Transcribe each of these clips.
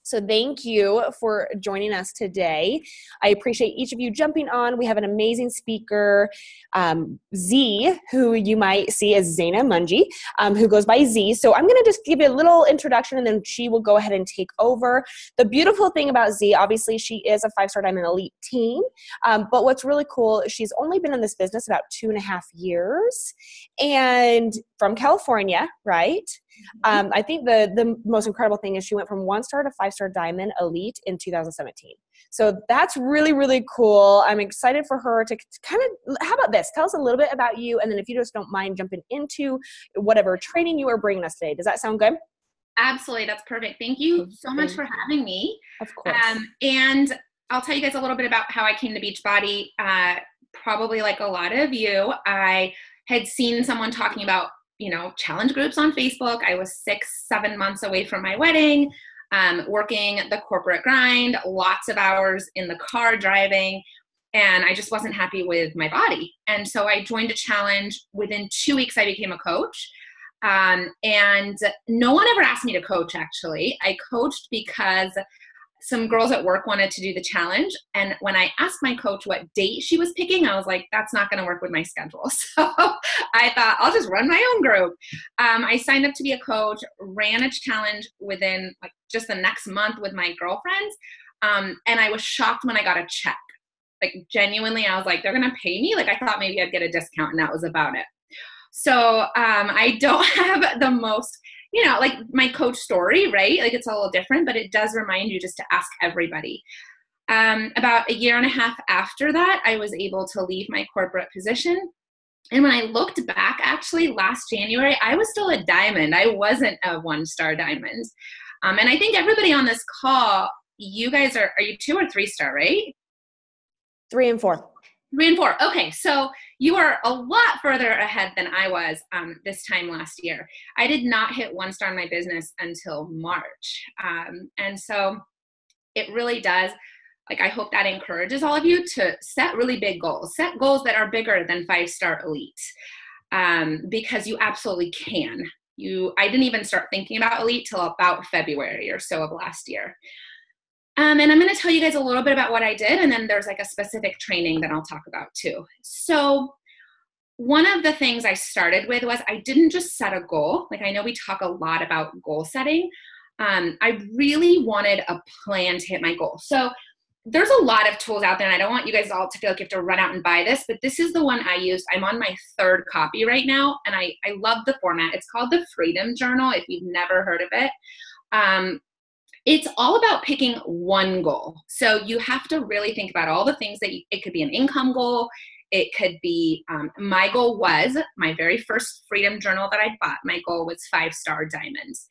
So thank you for joining us today. I appreciate each of you jumping on. We have an amazing speaker, Z, who you might see as Zaina Munjy, who goes by Z. So I'm going to just give you a little introduction, and then she will go ahead and take over. The beautiful thing about Z, obviously, she is a 5-star Diamond Elite team. But what's really cool, she's only been in this business about 2.5 years, and from California, right? I think the most incredible thing is she went from 1-star to 5-star Diamond Elite in 2017. So that's really, really cool. I'm excited for her to kind of, how about this? Tell us a little bit about you, and then if you just don't mind jumping into whatever training you are bringing us today. Does that sound good? Absolutely. That's perfect. Thank you so much for having me. Of course. And I'll tell you guys a little bit about how I came to Beachbody. Probably like a lot of you, I had seen someone talking about, challenge groups on Facebook. I was 6-7 months away from my wedding, working the corporate grind, lots of hours in the car driving, and I just wasn't happy with my body. And so I joined a challenge. Within 2 weeks, I became a coach. And no one ever asked me to coach, actually. I coached because some girls at work wanted to do the challenge. And when I asked my coach what date she was picking, I was like, that's not going to work with my schedule. So I thought, I'll just run my own group. I signed up to be a coach, ran a challenge within just the next month with my girlfriends. And I was shocked when I got a check. Genuinely, I was like, they're going to pay me? I thought maybe I'd get a discount, and that was about it. So I don't have the most, my coach story, right? It's a little different, but it does remind you just to ask everybody. About 1.5 years after that, I was able to leave my corporate position. And when I looked back, actually, last January, I was still a diamond. I wasn't a 1-star diamond. And I think everybody on this call, you guys are you 2 or 3-star, right? 3 and 4. 3 and 4. Okay, so you are a lot further ahead than I was this time last year. I did not hit 1-star in my business until March. And so it really does, I hope that encourages all of you to set really big goals. Set goals that are bigger than 5-star elite, because you absolutely can. I didn't even start thinking about elite till about February or so of last year. And I'm going to tell you guys a little bit about what I did, and then there's a specific training that I'll talk about too. So one of the things I started with was I didn't just set a goal. I know we talk a lot about goal setting. I really wanted a plan to hit my goal. So there's a lot of tools out there, and I don't want you guys all to feel like you have to run out and buy this, but this is the one I used. I'm on my 3rd copy right now, and I love the format. It's called the Freedom Journal, if you've never heard of it. It's all about picking one goal. So you have to really think about all the things that it could be an income goal. It could be, my goal was, my very first Freedom Journal that I bought, my goal was 5-star diamonds.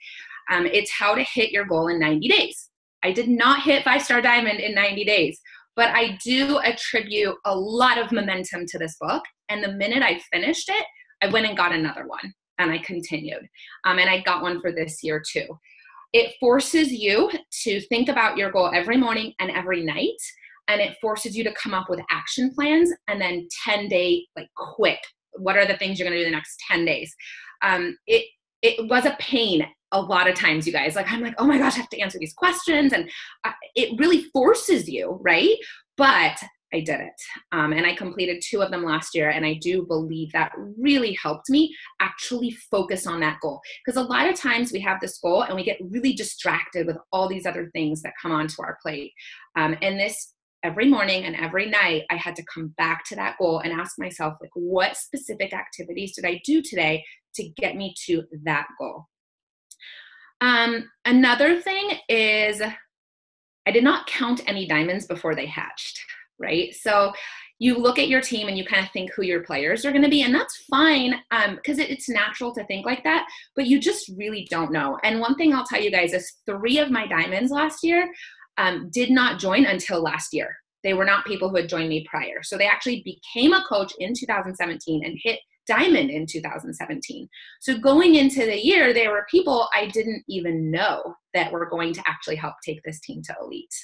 It's how to hit your goal in 90 days. I did not hit 5-star diamond in 90 days, but I do attribute a lot of momentum to this book. And the minute I finished it, I went and got another one, and I continued. And I got one for this year too. It forces you to think about your goal every morning and every night, and it forces you to come up with action plans, and then 10-day, quick, what are the things you're going to do the next 10 days? It was a pain a lot of times, you guys. I'm like, oh my gosh, I have to answer these questions, and it really forces you, right? But I did it, and I completed 2 of them last year, and I do believe that really helped me actually focus on that goal. Because a lot of times we have this goal, and we get really distracted with all these other things that come onto our plate. And this, every morning and every night, I had to come back to that goal and ask myself, what specific activities did I do today to get me to that goal? Another thing is I did not count any diamonds before they hatched. Right? So you look at your team and you kind of think who your players are going to be, and that's fine, because it's natural to think like that, but you just really don't know. And one thing I'll tell you guys is 3 of my diamonds last year did not join until last year. They were not people who had joined me prior. So they actually became a coach in 2017 and hit diamond in 2017. So going into the year, there were people I didn't even know that were going to actually help take this team to elite.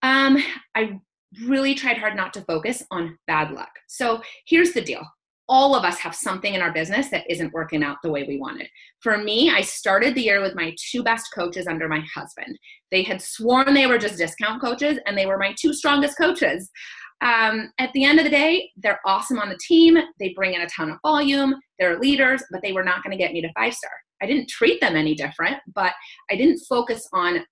I really tried hard not to focus on bad luck. So here's the deal. all of us have something in our business that isn't working out the way we wanted. For me, I started the year with my two best coaches under my husband. They had sworn they were just discount coaches, and they were my two strongest coaches. At the end of the day, they're awesome on the team. They bring in a ton of volume. They're leaders, but they were not going to get me to 5-star. I didn't treat them any different, but I didn't focus on,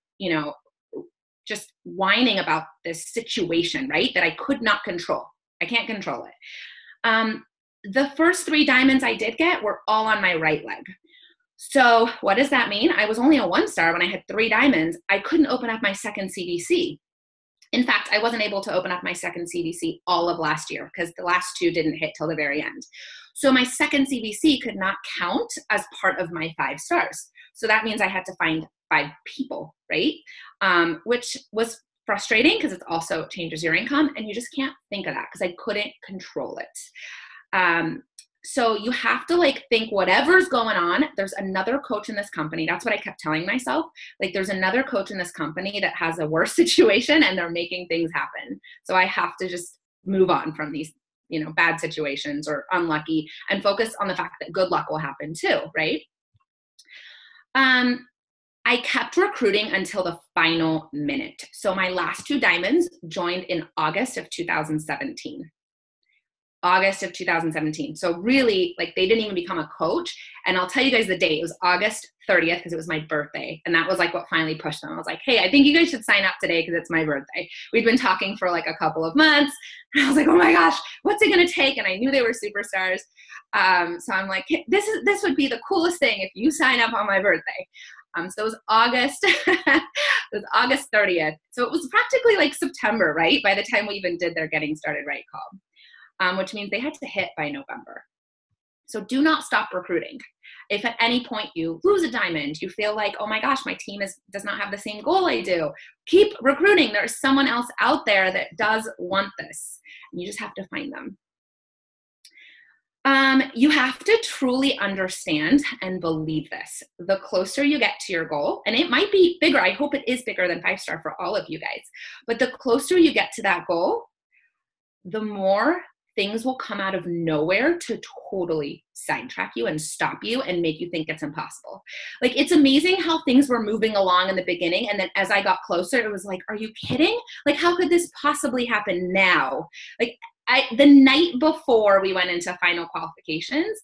just whining about this situation, right? That I could not control. I can't control it. The first 3 diamonds I did get were all on my right leg. So what does that mean? I was only a 1-star when I had 3 diamonds. I couldn't open up my second CDC. In fact, I wasn't able to open up my second CVC all of last year because the last 2 didn't hit till the very end. So my second CVC could not count as part of my 5 stars. So that means I had to find 5 people, right? Which was frustrating because it also changes your income, and you just can't think of that because I couldn't control it. So you have to think whatever's going on, there's another coach in this company. That's what I kept telling myself. There's another coach in this company that has a worse situation and they're making things happen. So I have to just move on from these, bad situations or unlucky and focus on the fact that good luck will happen too, right? I kept recruiting until the final minute. So my last 2 diamonds joined in August of 2017. August of 2017. So really, they didn't even become a coach. And I'll tell you guys the date. It was August 30th because it was my birthday. And that was what finally pushed them. I was like, hey, I think you guys should sign up today because it's my birthday. We'd been talking for a couple of months. And I was like, oh my gosh, what's it going to take? And I knew they were superstars. So I'm like, hey, this would be the coolest thing if you sign up on my birthday. So it was August, it was August 30th. So it was practically September, right? By the time we even did their Getting Started Right call. Which means they had to hit by November. So do not stop recruiting. If at any point you lose a diamond, you feel like, oh my gosh, my team does not have the same goal I do, keep recruiting. There's someone else out there that does want this. And you just have to find them. You have to truly understand and believe this. The closer you get to your goal, and it might be bigger, I hope it is bigger than 5-star for all of you guys, but the closer you get to that goal, the more things will come out of nowhere to totally sidetrack you and stop you and make you think it's impossible. It's amazing how things were moving along in the beginning. And then as I got closer, it was are you kidding? How could this possibly happen now? The night before we went into final qualifications,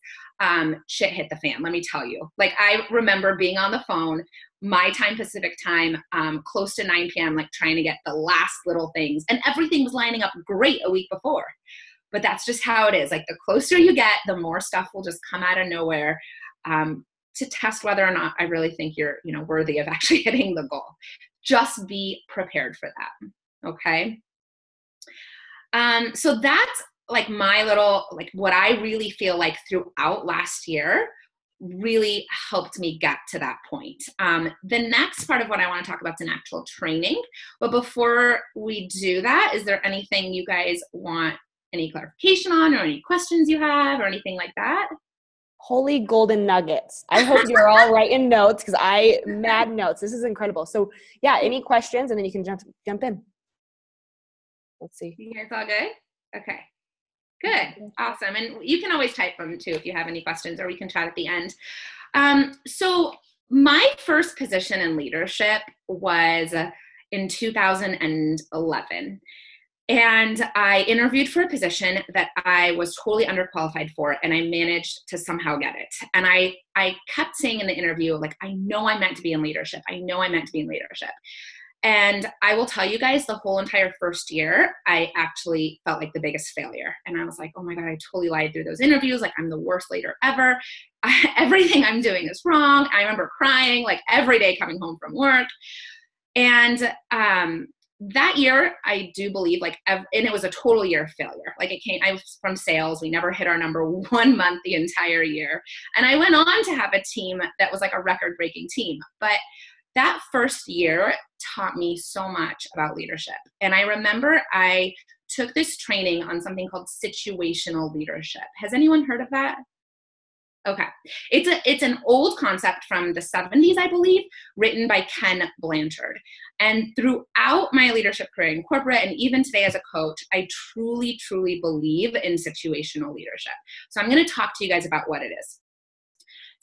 shit hit the fan, let me tell you. I remember being on the phone, my time, Pacific time, close to 9 p.m., trying to get the last little things. And everything was lining up great a week before. But that's just how it is. The closer you get, the more stuff will just come out of nowhere to test whether or not I really think you're, worthy of actually hitting the goal. Just be prepared for that. Okay. So that's my little, what I really feel throughout last year really helped me get to that point. The next part of what I want to talk about is an actual training. But before we do that, is there anything you guys want any clarification on, or any questions you have, or anything like that? Holy golden nuggets. I hope you're all writing notes because mad notes. This is incredible. So yeah, any questions, and then you can jump in. Let's see. You guys all good? Okay. Good. Awesome. And you can always type them too if you have any questions, or we can chat at the end. So my first position in leadership was in 2011. And I interviewed for a position that I was totally underqualified for, and I managed to somehow get it. And I kept saying in the interview, I know I'm meant to be in leadership. I know I'm meant to be in leadership. And I will tell you guys, the whole entire first year, I actually felt like the biggest failure. And I was like, oh my God, I totally lied through those interviews. I'm the worst leader ever. Everything I'm doing is wrong. I remember crying every day coming home from work. And that year, I do believe, and it was a total year of failure. I was from sales. We never hit our number 1 month the entire year. And I went on to have a team that was a record-breaking team. But that first year taught me so much about leadership. And I remember I took this training on something called situational leadership. Has anyone heard of that? Okay. It's an old concept from the 70s, I believe, written by Ken Blanchard. And throughout my leadership career in corporate and even today as a coach, I truly, truly believe in situational leadership. So I'm going to talk to you guys about what it is.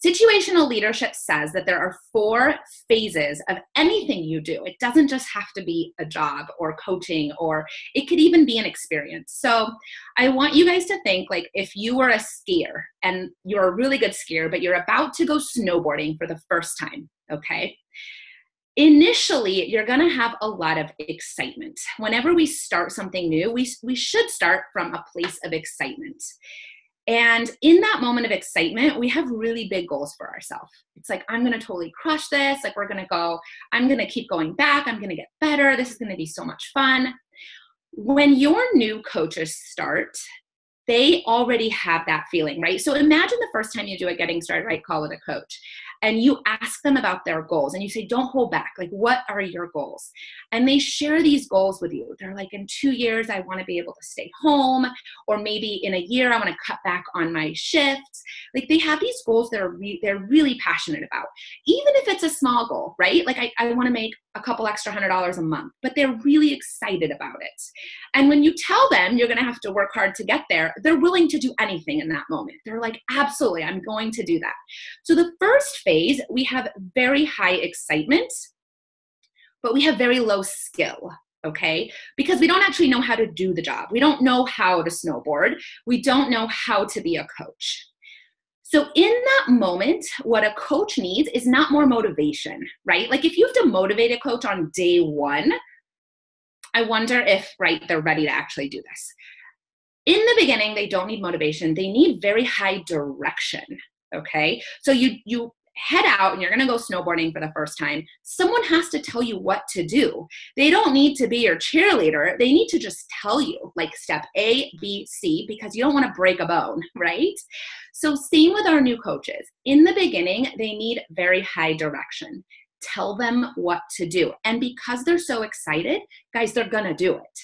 Situational leadership says that there are 4 phases of anything you do. It doesn't just have to be a job or coaching, or it could even be an experience. So I want you guys to think like if you were a skier and you're a really good skier, but you're about to go snowboarding for the first time, okay? Initially, you're going to have a lot of excitement. Whenever we start something new, we should start from a place of excitement. And in that moment of excitement, we have really big goals for ourselves. It's like, I'm going to totally crush this. Like I'm going to keep going back. I'm going to get better. This is going to be so much fun. When your new coaches start, they already have that feeling, right? So imagine the first time you do a getting started right call with a coach and you ask them about their goals and you say, don't hold back. Like, what are your goals? And they share these goals with you. They're like, in 2 years, I want to be able to stay home, or maybe in a year, I want to cut back on my shifts. Like, they have these goals that they're really passionate about, even if it's a small goal, right? Like, I want to make a couple extra $100 a month, but they're really excited about it. And when you tell them you're going to have to work hard to get there, they're willing to do anything in that moment. They're like, absolutely, I'm going to do that. So the first phase, we have very high excitement, but we have very low skill, okay? Because we don't actually know how to do the job. We don't know how to snowboard. We don't know how to be a coach. So in that moment, what a coach needs is not more motivation, right? Like if you have to motivate a coach on day 1, I wonder if, right, they're ready to actually do this. In the beginning, they don't need motivation. They need very high direction, okay? So you head out and you're going to go snowboarding for the first time. Someone has to tell you what to do. They don't need to be your cheerleader. They need to just tell you, like step A, B, C, because you don't want to break a bone, right? So same with our new coaches. In the beginning, they need very high direction. Tell them what to do. And because they're so excited, guys, they're going to do it.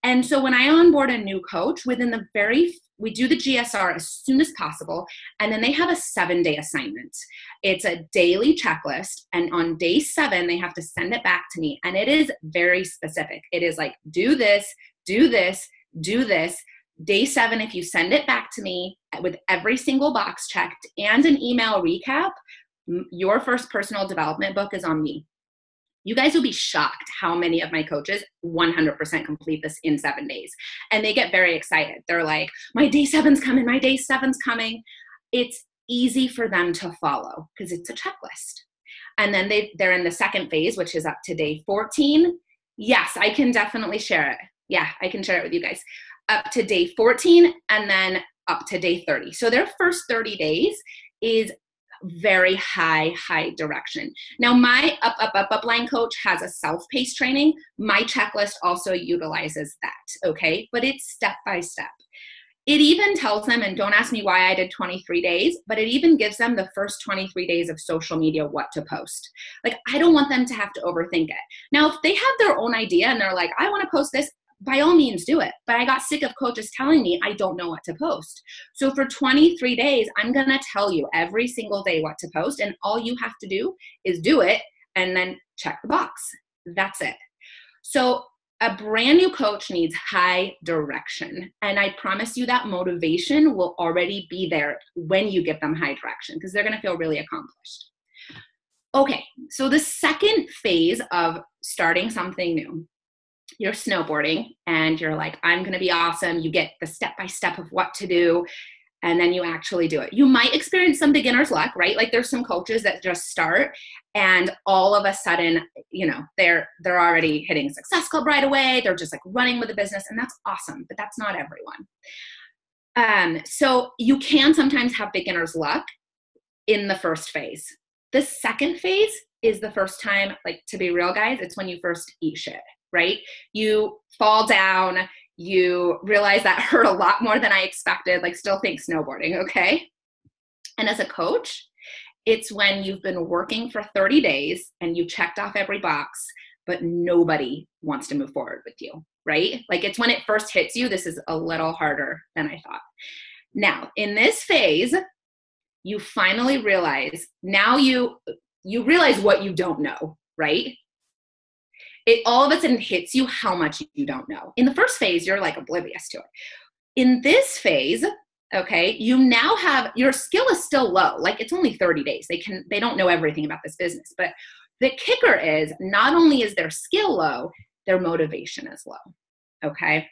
And so when I onboard a new coach, we do the GSR as soon as possible, and then they have a 7-day assignment. It's a daily checklist, and on day 7, they have to send it back to me, and it is very specific. It is like, do this, do this, do this. Day 7, if you send it back to me with every single box checked and an email recap, your first personal development book is on me. You guys will be shocked how many of my coaches 100% complete this in 7 days. And they get very excited. They're like, my day 7's coming, my day 7's coming. It's easy for them to follow because it's a checklist. And then they're in the second phase, which is up to day 14. Yes, I can definitely share it. Yeah, I can share it with you guys. Up to day 14 and then up to day 30. So their first 30 days is very high direction. Now my upline coach has a self-paced training. My checklist also utilizes that, okay? But it's step by step. It even tells them, and don't ask me why I did 23 days, but it even gives them the first 23 days of social media, what to post. Like, I don't want them to have to overthink it. Now, if they have their own idea and they're like, I want to post this, by all means do it. But I got sick of coaches telling me I don't know what to post. So for 23 days, I'm going to tell you every single day what to post. And all you have to do is do it and then check the box. That's it. So a brand new coach needs high direction. And I promise you that motivation will already be there when you give them high direction because they're going to feel really accomplished. Okay, so the second phase of starting something new, you're snowboarding and you're like, I'm going to be awesome. You get the step-by-step of what to do, and then you actually do it. You might experience some beginner's luck, right? Like there's some coaches that just start and all of a sudden, you know, they're already hitting Success Club right away. They're just like running with the business, and that's awesome, but that's not everyone. So you can sometimes have beginner's luck in the first phase. The second phase is the first time, like, to be real, guys, it's when you first eat shit. Right? You fall down, you realize that hurt a lot more than I expected, like still think snowboarding, okay? And as a coach, it's when you've been working for 30 days and you checked off every box, but nobody wants to move forward with you, right? Like it's when it first hits you, this is a little harder than I thought. Now, in this phase, you finally realize, now you realize what you don't know, right? It all of a sudden hits you how much you don't know. In the first phase, you're like oblivious to it. In this phase, okay, you now have, your skill is still low. Like it's only 30 days. They don't know everything about this business. But the kicker is, not only is their skill low, their motivation is low, okay?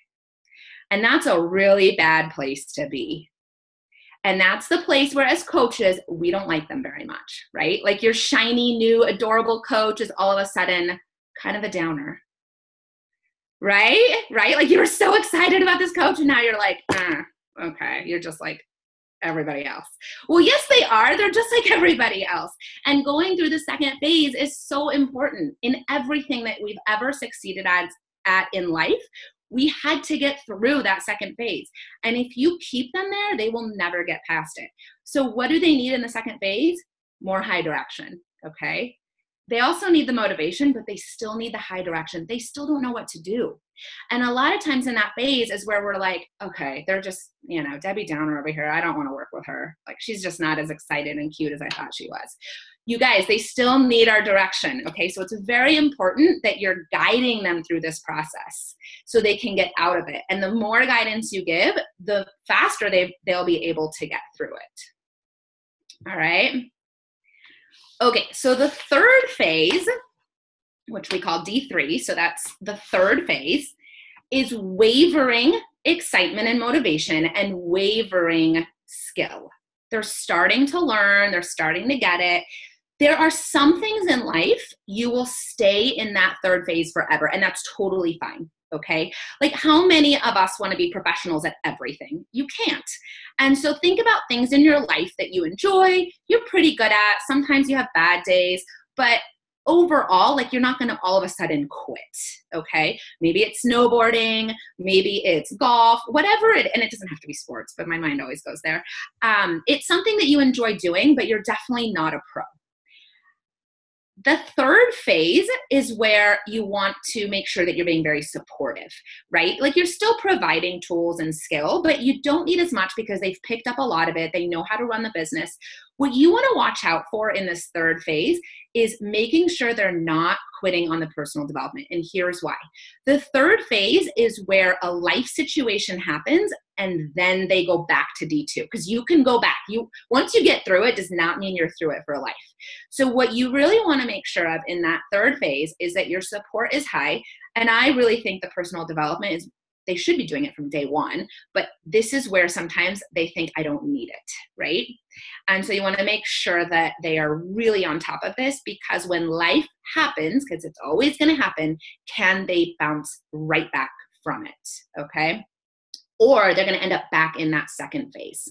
And that's a really bad place to be. And that's the place where, as coaches, we don't like them very much, right? Like your shiny, new, adorable coach is all of a sudden kind of a downer, right? Like you were so excited about this coach and now you're like, okay, you're just like everybody else. Well, yes, they are. They're just like everybody else. And going through the second phase is so important in everything that we've ever succeeded at in life. We had to get through that second phase. And if you keep them there, they will never get past it. So what do they need in the second phase? More high direction, okay? They also need the motivation, but they still need the high direction. They still don't know what to do. And a lot of times in that phase is where we're like, okay, they're just, Debbie Downer over here. I don't want to work with her. Like, she's just not as excited and cute as I thought she was. You guys, they still need our direction, okay? So it's very important that you're guiding them through this process so they can get out of it. And the more guidance you give, the faster they'll be able to get through it. All right? Okay, so the third phase, which we call D3, so that's the third phase, is wavering excitement and motivation and wavering skill. They're starting to learn, they're starting to get it. There are some things in life you will stay in that third phase forever, and that's totally fine, okay? Like, how many of us want to be professionals at everything? You can't. And so think about things in your life that you enjoy, you're pretty good at. Sometimes you have bad days, but overall, like, you're not going to all of a sudden quit, okay? Maybe it's snowboarding, maybe it's golf, whatever and it doesn't have to be sports, but my mind always goes there. It's something that you enjoy doing, but you're definitely not a pro. The third phase is where you want to make sure that you're being very supportive, right? Like, you're still providing tools and skill, but you don't need as much because they've picked up a lot of it. They know how to run the business. What you want to watch out for in this third phase is making sure they're not quitting on the personal development. And here's why. The third phase is where a life situation happens and then they go back to D2, because you can go back. Once you get through it, does not mean you're through it for life. So what you really want to make sure of in that third phase is that your support is high. And I really think the personal development is, they should be doing it from day one, but this is where sometimes they think, I don't need it, right? And so you want to make sure that they are really on top of this, because when life happens, because it's always going to happen, can they bounce right back from it, okay? Or they're going to end up back in that second phase.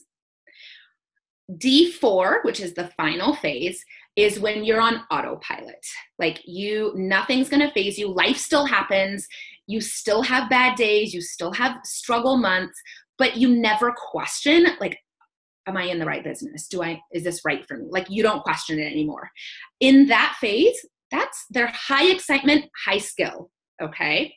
D4, which is the final phase, is when you're on autopilot. Like, nothing's going to phase you. Life still happens. You still have bad days. You still have struggle months, but you never question, like, am I in the right business? Is this right for me? Like, you don't question it anymore. In that phase, that's their high excitement, high skill. Okay.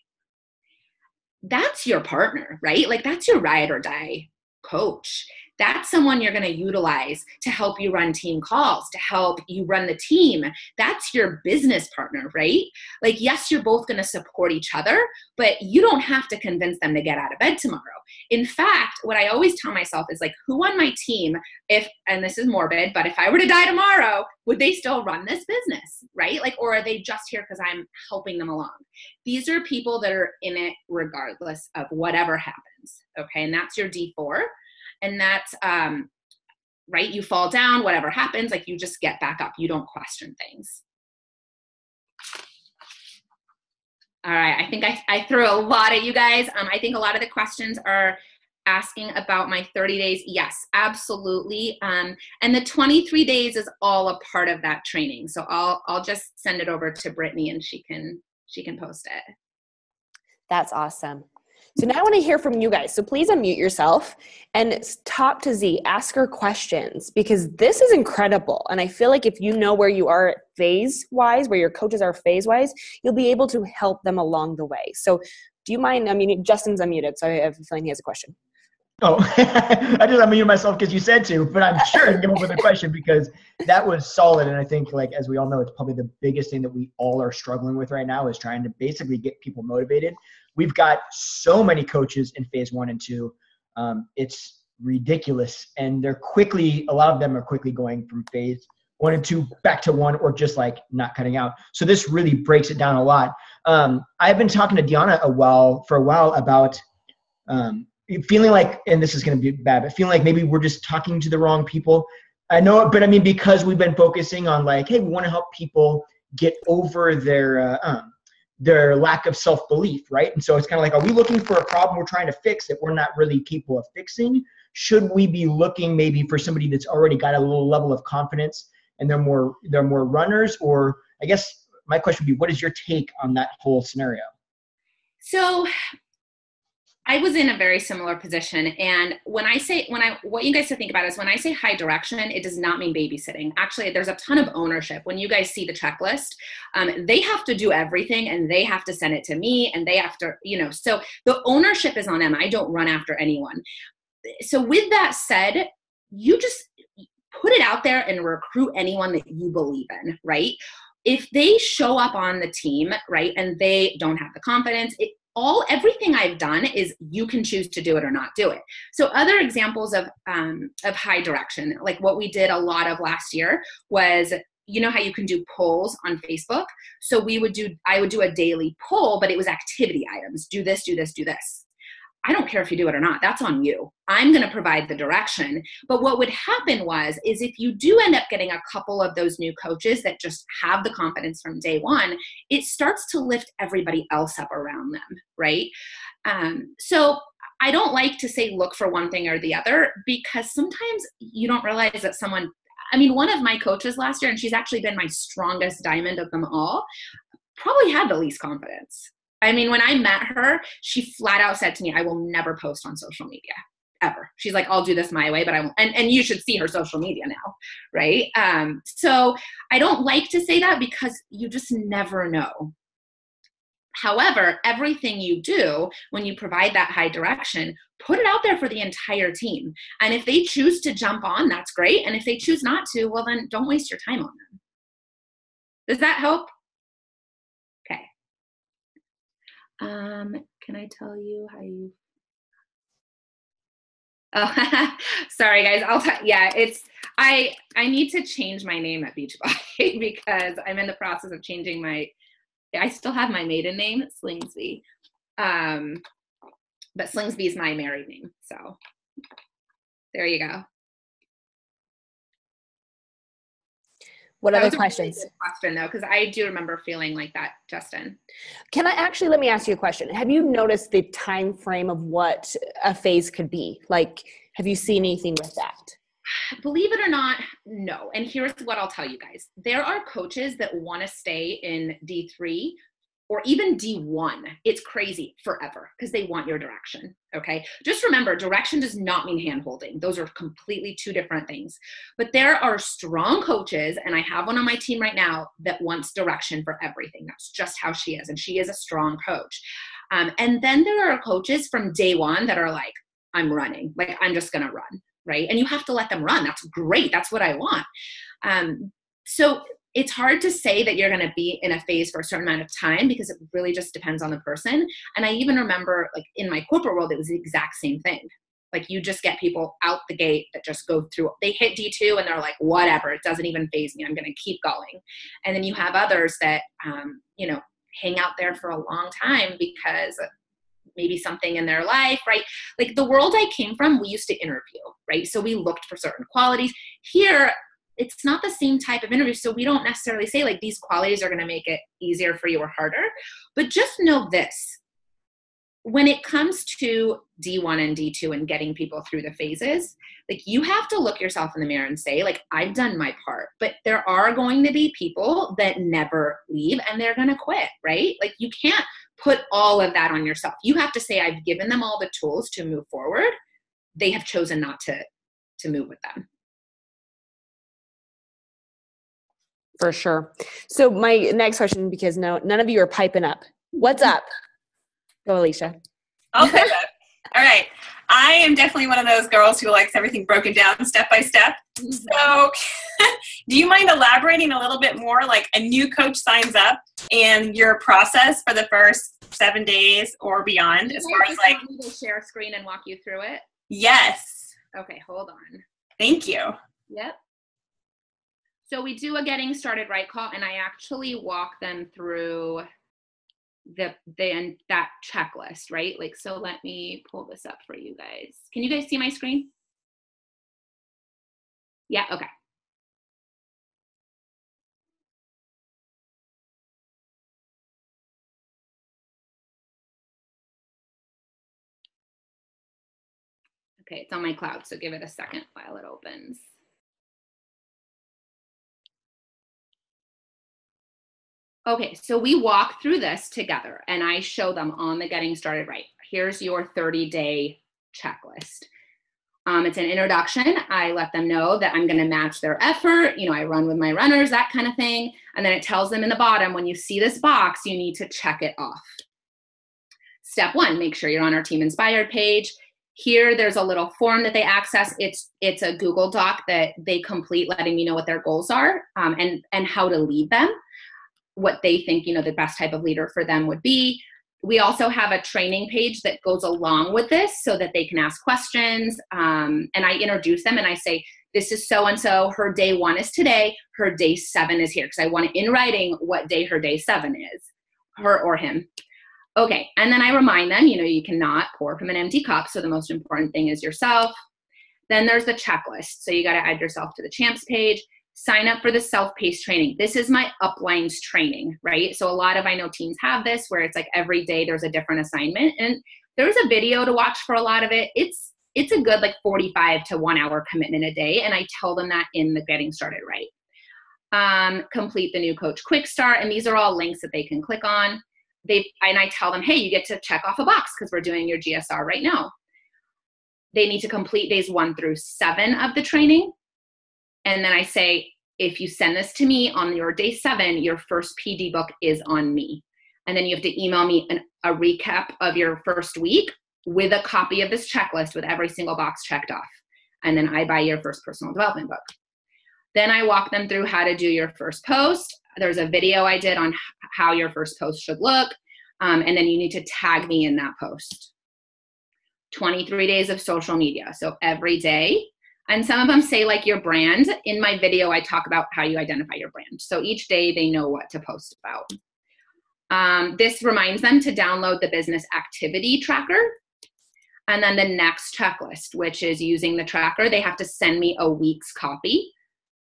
That's your partner, right? Like, that's your ride or die coach. That's someone you're going to utilize to help you run team calls, to help you run the team. That's your business partner, right? Like, yes, you're both going to support each other, but you don't have to convince them to get out of bed tomorrow. In fact, what I always tell myself is, like, who on my team, and this is morbid, but if I were to die tomorrow, would they still run this business, right? Like, or are they just here because I'm helping them along? These are people that are in it regardless of whatever happens, okay? And that's your D4. And that's, right, you fall down, whatever happens, like, you just get back up. You don't question things. All right, I think I threw a lot at you guys. I think a lot of the questions are asking about my 30 days. Yes, absolutely. And the 23 days is all a part of that training. So I'll just send it over to Brittany and she can post it. That's awesome. So now I want to hear from you guys. So please unmute yourself and talk to Z, ask her questions, because this is incredible. And I feel like if you know where you are phase-wise, where your coaches are phase-wise, you'll be able to help them along the way. So do you mind, Justin's unmuted, so I have a feeling he has a question. Oh, I just unmuted myself because you said to, but I'm sure I can come up with a question because that was solid. And I think, like, as we all know, it's probably the biggest thing that we all are struggling with right now is trying to basically get people motivated. We've got so many coaches in phase 1 and 2. It's ridiculous. And a lot of them are quickly going from phase 1 and 2 back to 1 or just like not cutting out. So this really breaks it down a lot. I've been talking to Deanna for a while about, feeling like, and this is going to be bad, but feeling like maybe we're just talking to the wrong people. I know, but I mean, because we've been focusing on like, hey, we want to help people get over their lack of self-belief, right? And so it's kind of like, are we looking for a problem we're trying to fix that we're not really capable of fixing? Should we be looking maybe for somebody that's already got a little level of confidence and they're more runners? Or I guess my question would be, what is your take on that whole scenario? So I was in a very similar position. And what you guys to think about is when I say high direction, it does not mean babysitting. Actually, there's a ton of ownership. When you guys see the checklist, they have to do everything and they have to send it to me and they have to, so the ownership is on them. I don't run after anyone. So with that said, you just put it out there and recruit anyone that you believe in, right? If they show up on the team, right, and they don't have the confidence, everything I've done is you can choose to do it or not do it. So other examples of high direction, like what we did a lot of last year was, you know how you can do polls on Facebook? So I would do a daily poll, but it was activity items. Do this, do this, do this. I don't care if you do it or not. That's on you. I'm going to provide the direction. But what would happen is if you do end up getting a couple of those new coaches that just have the confidence from day one, it starts to lift everybody else up around them, right? So I don't like to say look for one thing or the other because sometimes you don't realize that one of my coaches last year, and she's actually been my strongest diamond of them all, probably had the least confidence. I mean, when I met her, she flat out said to me, I will never post on social media, ever. She's like, I'll do this my way, but I won't. And you should see her social media now, right? So I don't like to say that because you just never know. However, everything you do when you provide that high direction, put it out there for the entire team. And if they choose to jump on, that's great. And if they choose not to, well, then don't waste your time on them. Does that help? Okay. Can I tell you how you? Oh, sorry guys. I need to change my name at Beachbody because I'm in the process of changing I still have my maiden name, Slingsby. But Slingsby is my married name. So there you go. What other questions? Really good question though, because I do remember feeling like that, Justin. Let me ask you a question. Have you noticed the time frame of what a phase could be? Like, have you seen anything with that? Believe it or not, no. And here's what I'll tell you guys. There are coaches that want to stay in D3 or even D1. It's crazy forever because they want your direction. Okay. Just remember, direction does not mean hand-holding. Those are completely two different things. But there are strong coaches, and I have one on my team right now that wants direction for everything. That's just how she is. And she is a strong coach. And then there are coaches from day one that are like, I'm running. Like, I'm just going to run. Right. And you have to let them run. That's great. That's what I want. So it's hard to say that you're going to be in a phase for a certain amount of time because it really just depends on the person. And I even remember, like, in my corporate world, it was the exact same thing. Like, you just get people out the gate that just go through, they hit D2 and they're like, whatever, it doesn't even faze me. I'm going to keep going. And then you have others that, hang out there for a long time because maybe something in their life, right? Like, the world I came from, we used to interview, right? So we looked for certain qualities. Here, it's not the same type of interview. So we don't necessarily say like these qualities are going to make it easier for you or harder, but just know this. When it comes to D1 and D2 and getting people through the phases, like, you have to look yourself in the mirror and say, like, I've done my part, but there are going to be people that never leave and they're going to quit, right? Like, you can't put all of that on yourself. You have to say, I've given them all the tools to move forward. They have chosen not to move with them. For sure. So my next question, because none of you are piping up. What's up? Go, Alicia. I'll pick up. All right. I am definitely one of those girls who likes everything broken down step by step. So do you mind elaborating a little bit more, like a new coach signs up and your process for the first 7 days or beyond, as far as like— Want me to share a screen and walk you through it? Yes. Okay, hold on. Thank you. Yep. So we do a getting started right call, and I actually walk them through that checklist, right? Like, so let me pull this up for you guys. Can you guys see my screen? Yeah, okay. Okay, it's on my cloud, so give it a second while it opens. Okay, so we walk through this together and I show them on the getting started right. Here's your 30-day checklist. It's an introduction. I let them know that I'm going to match their effort. You know, I run with my runners, that kind of thing. And then it tells them in the bottom, when you see this box, you need to check it off. Step 1, make sure you're on our Team Inspired page. Here, there's a little form that they access. It's a Google Doc that they complete, letting me know what their goals are, and how to lead them, what they think, you know, the best type of leader for them would be. We also have a training page that goes along with this so that they can ask questions. And I introduce them and I say, this is so-and-so, her day 1 is today, her day 7 is here. Because I want it in writing what day her day 7 is, her or him. Okay, and then I remind them, you know, you cannot pour from an empty cup. So the most important thing is yourself. Then there's the checklist. So you got to add yourself to the champs page. Sign up for the self-paced training. This is my uplines training, right? So a lot of, I know teams have this where it's like every day there's a different assignment, and there's a video to watch for a lot of it. It's a good like 45 to 1 hour commitment a day. And I tell them that in the getting started right. Complete the new coach quick start. And these are all links that they can click on. And I tell them, hey, you get to check off a box because we're doing your GSR right now. They need to complete days 1 through 7 of the training. And then I say, if you send this to me on your day 7, your first PD book is on me. And then you have to email me a recap of your first week with a copy of this checklist with every single box checked off. And then I buy your first personal development book. Then I walk them through how to do your first post. There's a video I did on how your first post should look. And then you need to tag me in that post. 23 days of social media. So every day. And some of them say like your brand. In my video, I talk about how you identify your brand. So each day they know what to post about. This reminds them to download the business activity tracker. And then the next checklist, which is using the tracker, they have to send me a week's copy.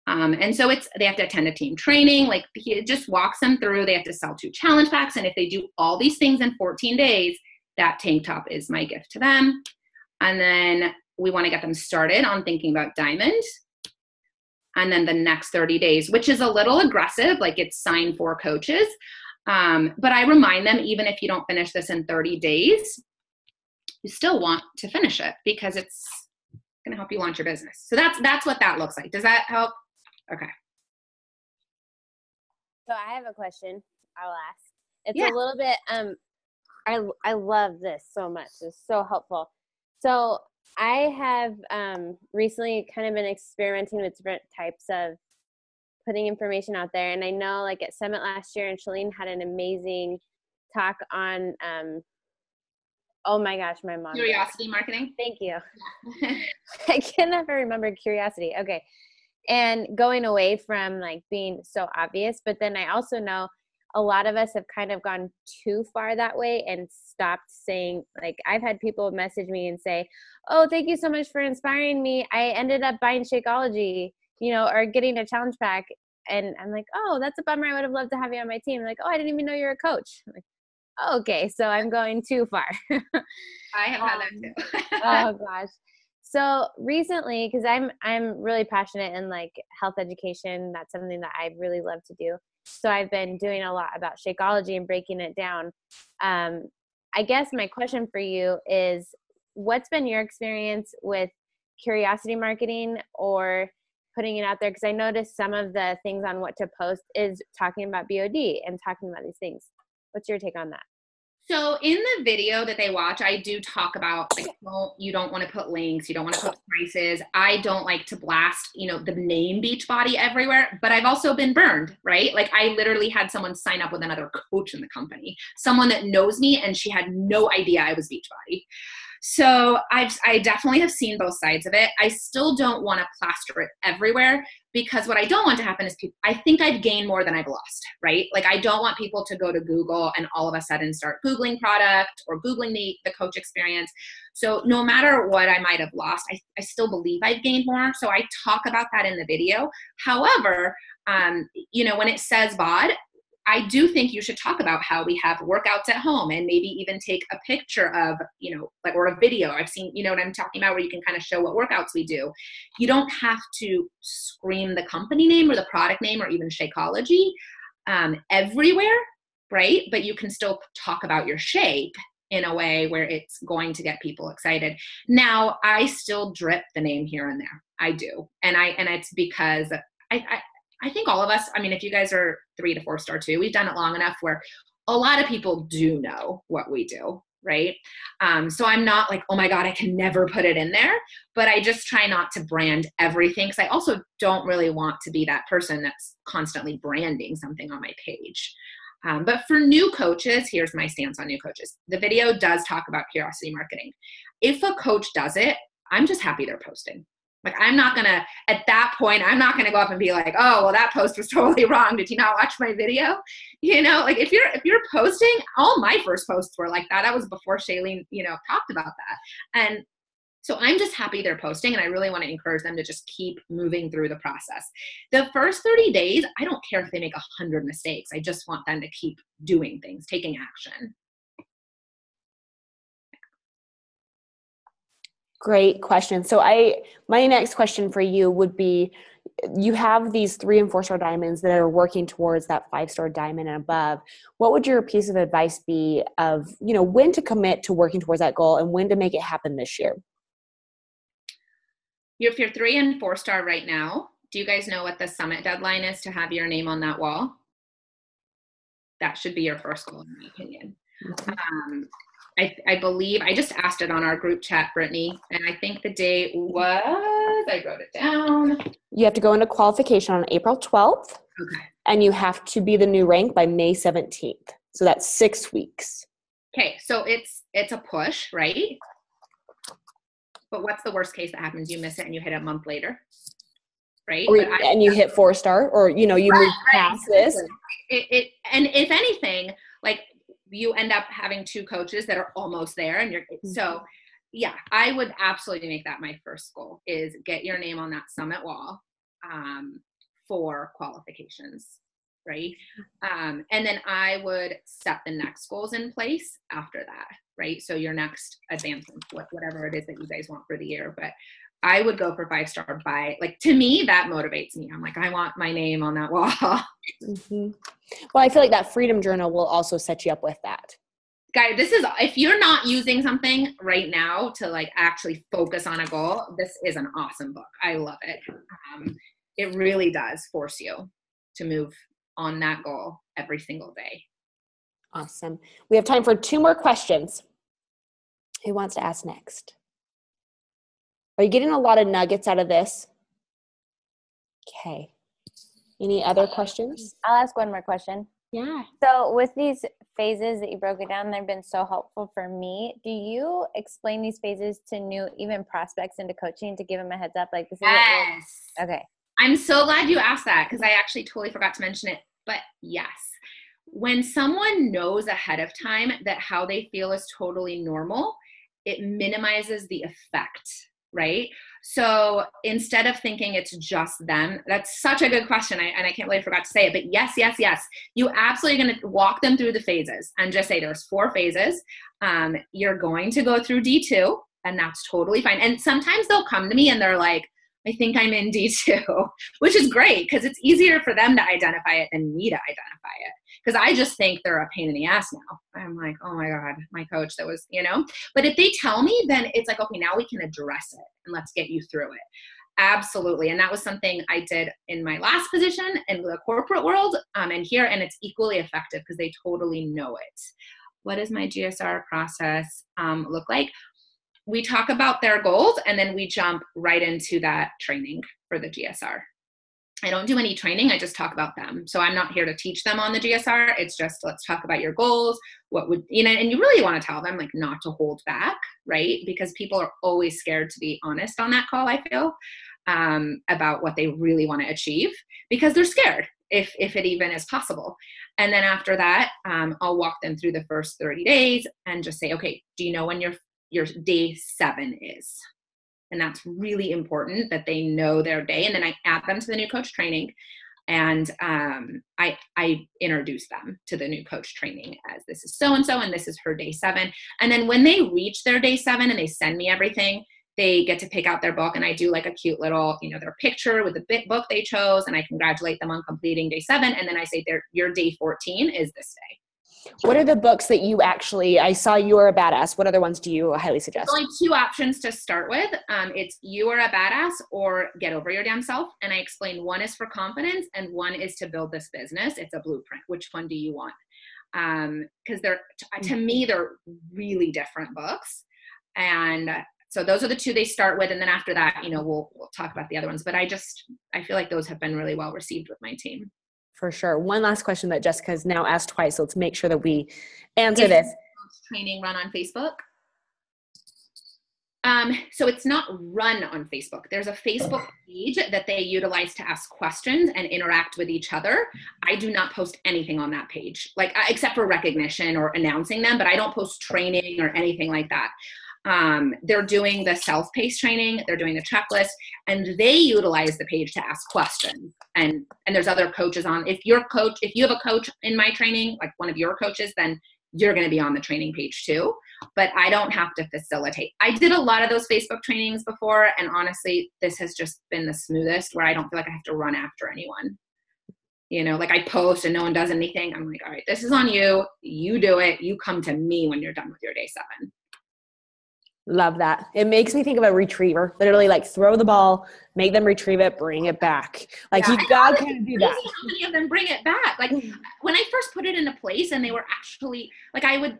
And so they have to attend a team training. Like it just walks them through. They have to sell 2 challenge packs. And if they do all these things in 14 days, that tank top is my gift to them. And then we want to get them started on thinking about Diamond. And then the next 30 days, which is a little aggressive, like it's signed for coaches. But I remind them, even if you don't finish this in 30 days, you still want to finish it because it's going to help you launch your business. So that's what that looks like. Does that help? Okay. So I have a question I'll ask. It's Yeah. a little bit, I love this so much. It's so helpful. So I have recently kind of been experimenting with different types of putting information out there. And I know like at Summit last year, and Shalene had an amazing talk on, oh my gosh, my mom. Curiosity marketing. Thank you. I can never remember curiosity. Okay. And going away from like being so obvious, but then I also know a lot of us have kind of gone too far that way and stopped saying, like, I've had people message me and say, oh, thank you so much for inspiring me. I ended up buying Shakeology, you know, or getting a challenge pack. And I'm like, oh, that's a bummer. I would have loved to have you on my team. Like, oh, I didn't even know you're a coach. I'm like, oh, okay. So I'm going too far. I have had that too. Oh gosh. So recently, because I'm really passionate in like health education, that's something that I really love to do. So I've been doing a lot about Shakeology and breaking it down. I guess my question for you is, what's been your experience with curiosity marketing or putting it out there? Because I noticed some of the things on what to post is talking about BOD and talking about these things. What's your take on that? So in the video that they watch, I do talk about, like, you don't want to put links, you don't want to put prices. I don't like to blast, the name Beachbody everywhere, but I've also been burned, right? Like, I literally had someone sign up with another coach in the company, someone that knows me, and she had no idea I was Beachbody. So I definitely have seen both sides of it. I still don't want to plaster it everywhere, because what I don't want to happen is I think I've gained more than I've lost, right? Like, I don't want people to go to Google and all of a sudden start Googling product or Googling the coach experience. So no matter what I might have lost, I still believe I've gained more. So I talk about that in the video. However, when it says VOD, I do think you should talk about how we have workouts at home, and maybe even take a picture of, or a video. I've seen, what I'm talking about, where you can kind of show what workouts we do. You don't have to scream the company name or the product name or even Shakeology everywhere, right? But you can still talk about your shake in a way where it's going to get people excited. Now, I still drip the name here and there. I do. And it's because I think all of us, if you guys are 3 to 4 star too, we've done it long enough where a lot of people do know what we do, right? So I'm not like, oh my God, I can never put it in there, but I just try not to brand everything, because I also don't really want to be that person that's constantly branding something on my page. But for new coaches, here's my stance on new coaches. The video does talk about curiosity marketing. If a coach does it, I'm just happy they're posting. Like, I'm not going to, at that point, I'm not going to go up and be like, oh, well, that post was totally wrong. Did you not watch my video? Like, if you're posting, all my first posts were like that. That was before Shailene, talked about that. And so I'm just happy they're posting, and I really want to encourage them to just keep moving through the process. The first 30 days, I don't care if they make 100 mistakes. I just want them to keep doing things, taking action. Great question. So my next question for you would be, you have these 3 and 4 star diamonds that are working towards that 5-star diamond and above. What would your piece of advice be of, when to commit to working towards that goal and when to make it happen this year? If you're 3 and 4 star right now, do you guys know what the summit deadline is to have your name on that wall? That should be your first goal, in my opinion. Mm-hmm. I believe, I just asked it on our group chat, Brittany, and I think the date was, I wrote it down. You have to go into qualification on April 12th. Okay. And you have to be the new rank by May 17th. So that's 6 weeks. Okay, so it's a push, right? But what's the worst case that happens? You miss it and you hit it a month later, right? And you hit 4-star, or, you move past this. And if anything, like, you end up having 2 coaches that are almost there, and so yeah, I would absolutely make that my first goal, is get your name on that summit wall for qualifications, right? And then I would set the next goals in place after that, right? So your next advancement, whatever it is that you guys want for the year, but I would go for 5-star by, like, to me, that motivates me. I'm like, I want my name on that wall. Mm-hmm. Well, I feel like that Freedom Journal will also set you up with that. Guys, if you're not using something right now to, like, actually focus on a goal, this is an awesome book. I love it. It really does force you to move on that goal every single day. Awesome. We have time for 2 more questions. Who wants to ask next? Are you getting a lot of nuggets out of this? Okay. Any other questions? I'll ask one more question. Yeah. So with these phases that you broke it down, they've been so helpful for me. Do you explain these phases to new, even prospects into coaching, to give them a heads up? Like, this is yes. Okay. I'm so glad you asked that, because I actually totally forgot to mention it. But yes, when someone knows ahead of time that how they feel is totally normal, it minimizes the effect, right? So instead of thinking it's just them, that's such a good question. And I can't believe I forgot to say it, but yes. You absolutely going to walk them through the phases and just say there's 4 phases. You're going to go through D2, and that's totally fine. And sometimes they'll come to me and they're like, I think I'm in D2, which is great, because it's easier for them to identify it than me to identify it. Because I just think they're a pain in the ass now. I'm like, oh my God, my coach, that was, But if they tell me, then it's like, okay, now we can address it and let's get you through it. Absolutely. And that was something I did in my last position in the corporate world and here, and it's equally effective because they totally know it. what does my GSR process look like? We talk about their goals, and then we jump right into that training for the GSR. I don't do any training. I just talk about them. So I'm not here to teach them on the GSR. It's just, let's talk about your goals. What would, and you really want to tell them, like, not to hold back, right? Because people are always scared to be honest on that call, I feel, about what they really want to achieve, because they're scared if it even is possible. And then after that, I'll walk them through the first 30 days and just say, okay, do you know when your day 7 is? And that's really important that they know their day. And then I add them to the new coach training, and I introduce them to the new coach training as, this is so-and-so, and this is her day 7. And then when they reach their day 7 and they send me everything, they get to pick out their book, and I do like a cute little, their picture with the book they chose, and I congratulate them on completing day 7. And then I say, your day 14 is this day. What are the books that you actually, I saw You Are a Badass. What other ones do you highly suggest? There's only 2 options to start with. It's You Are a Badass or Get Over Your Damn Self. And I explain, one is for confidence and one is to build this business. It's a blueprint. Which one do you want? Because to me, they're really different books. And so those are the 2 they start with. And then after that, we'll talk about the other ones. But I feel like those have been really well received with my team. For sure. One last question that Jessica's now asked twice, so let's make sure that we answer this. Training run on Facebook? So it's not run on Facebook. There's a Facebook page that they utilize to ask questions and interact with each other. I do not post anything on that page, except for recognition or announcing them, but I don't post training or anything like that. They're doing the self-paced training, they're doing the checklist, and they utilize the page to ask questions. And there's other coaches on. If you have a coach in my training, like one of your coaches, then you're going to be on the training page too. But I don't have to facilitate. I did a lot of those Facebook trainings before, and honestly, this has just been the smoothest, where I don't feel like I have to run after anyone. I post and no one does anything. I'm like, all right, this is on you. You do it. You come to me when you're done with your day 7. Love that. It makes me think of a retriever. Literally, throw the ball, make them retrieve it, bring it back. You gotta kind of do that. How many of them bring it back? When I first put it into place, and they were actually I would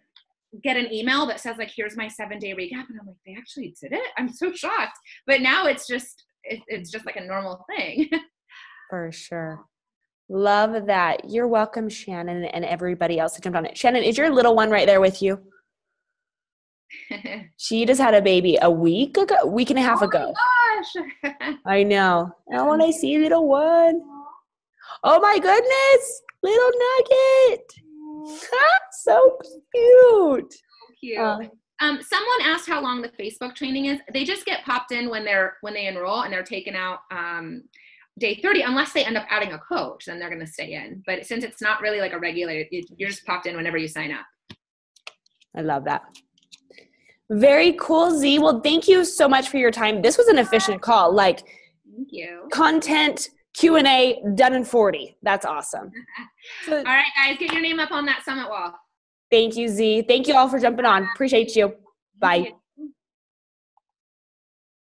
get an email that says here's my 7-day recap, and I'm like, they actually did it? I'm so shocked. But now it's just like a normal thing. For sure. Love that. You're welcome, Shannon, and everybody else that jumped on it. Shannon, is your little one right there with you? She just had a baby a week and a half ago. Oh my gosh. I know. Oh, when I see little one. Oh my goodness. Little nugget. So cute. Cute. Someone asked how long the Facebook training is. They just get popped in when they enroll, and they're taken out day 30, unless they end up adding a coach, then they're going to stay in. But since it's not really a regulated, you're just popped in whenever you sign up. I love that. Very cool, Z. Well, thank you so much for your time. This was an efficient call. Thank you. Content, Q&A, done in 40. That's awesome. All right, guys, get your name up on that summit wall. Thank you, Z. Thank you all for jumping on. Appreciate you. Bye.